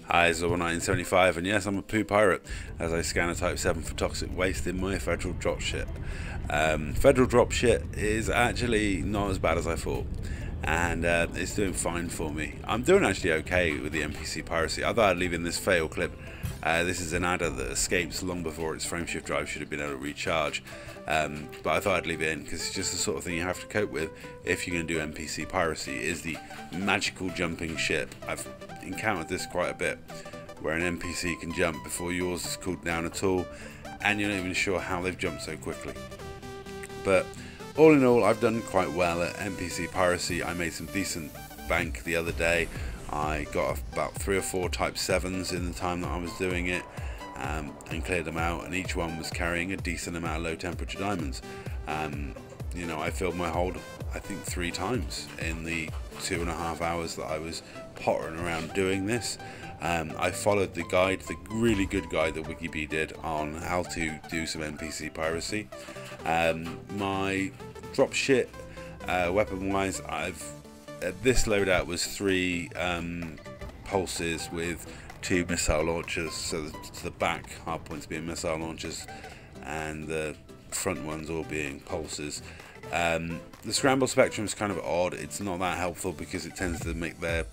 Hi, it's 1975, and yes, I'm a poo pirate as I scan a Type 7 for toxic waste in my federal dropship. Federal dropship is actually not as bad as I thought, and it's doing fine for me. I'm doing actually okay with the NPC piracy. I thought I'd leave in this fail clip. This is an adder that escapes long before its frameshift drive should have been able to recharge, but I thought I'd leave it in because it's just the sort of thing you have to cope with if you're going to do NPC piracy, is the magical jumping ship. I've encountered this quite a bit, where an NPC can jump before yours is cooled down at all, and you're not even sure how they've jumped so quickly. But all in all, I've done quite well at NPC piracy. I made some decent bank the other day. I got about 3 or 4 Type 7s in the time that I was doing it, and cleared them out, and each one was carrying a decent amount of low temperature diamonds. You know, I filled my hold I think 3 times in the 2.5 hours that I was pottering around doing this. I followed the guide, the really good guide that WikiBee did on how to do some NPC piracy. My drop shit weapon wise, this loadout was 3 pulses with 2 missile launchers, so the back hardpoints being missile launchers and the front ones all being pulses. The scramble spectrum is kind of odd. It's not that helpful because it tends to make their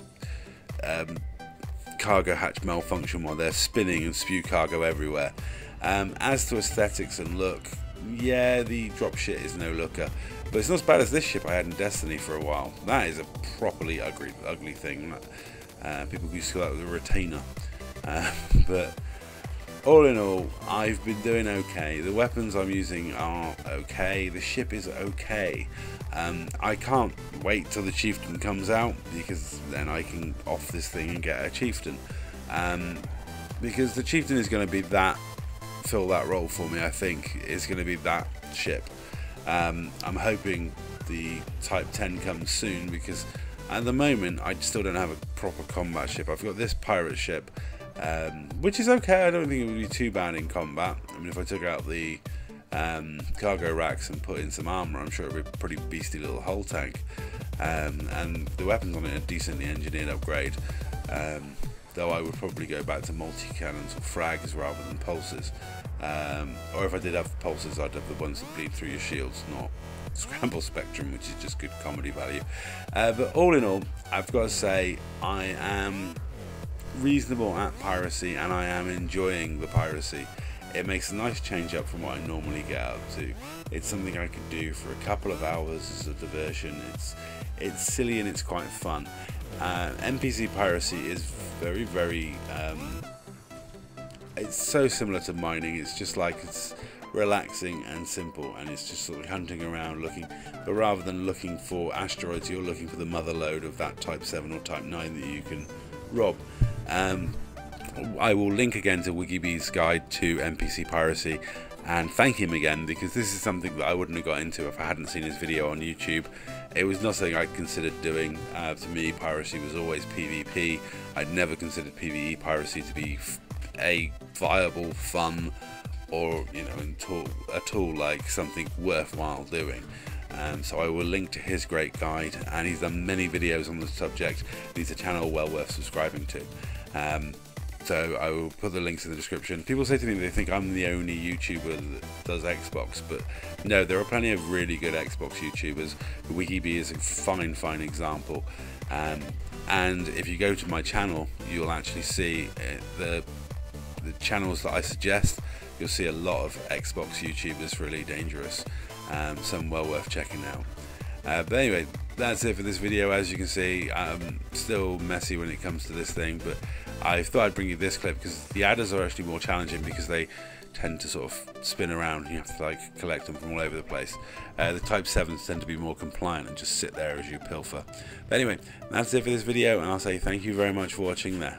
cargo hatch malfunction while they're spinning and spew cargo everywhere. As to aesthetics and look, yeah, the drop shit is no looker, but it's not as bad as this ship I had in Destiny for a while. That is a properly ugly thing. People used to call that with a retainer. But all in all, I've been doing okay. The weapons I'm using are okay. The ship is okay. I can't wait till the chieftain comes out, because then I can off this thing and get a chieftain. Because the chieftain is going to be fill that role for me. I think it's going to be that ship. I'm hoping the Type 10 comes soon, because at the moment I still don't have a proper combat ship. I've got this pirate ship, which is okay. I don't think it would be too bad in combat. I mean, if I took out the cargo racks and put in some armor, I'm sure it would be a pretty beastly little hull tank. And the weapons on it are decently engineered upgrade, though I would probably go back to multi-cannons or frags rather than pulses. Or if I did have pulses, I'd have the ones that bleed through your shields, not scramble spectrum, which is just good comedy value. But all in all, I've got to say I am reasonable at piracy, and I am enjoying the piracy. It makes a nice change up from what I normally get up to. It's something I can do for a couple of hours as a diversion. It's silly and it's quite fun. NPC piracy is very it's so similar to mining. It's just like, it's relaxing and simple, and it's just sort of hunting around looking, but rather than looking for asteroids, you're looking for the mother lode of that Type 7 or Type 9 that you can rob. I will link again to WikiBee's guide to NPC piracy and thank him again, because this is something that I wouldn't have got into if I hadn't seen his video on YouTube. It was not something I considered doing. To me, piracy was always PvP. I'd never considered PvE piracy to be a viable, fun, or at all like something worthwhile doing. So I will link to his great guide, and he's done many videos on the subject. He's a channel well worth subscribing to. So I will put the links in the description. People say to me they think I'm the only YouTuber that does Xbox, but no, there are plenty of really good Xbox YouTubers. WikiBee is a fine example. And if you go to my channel, you'll actually see the channels that I suggest. You'll see a lot of Xbox YouTubers really dangerous. Some well worth checking out. But anyway, that's it for this video. As you can see, I'm still messy when it comes to this thing, but I thought I'd bring you this clip because the adders are actually more challenging, because they tend to sort of spin around and you have to like collect them from all over the place. The Type 7s tend to be more compliant and just sit there as you pilfer. But anyway, that's it for this video, and I'll say thank you very much for watching there.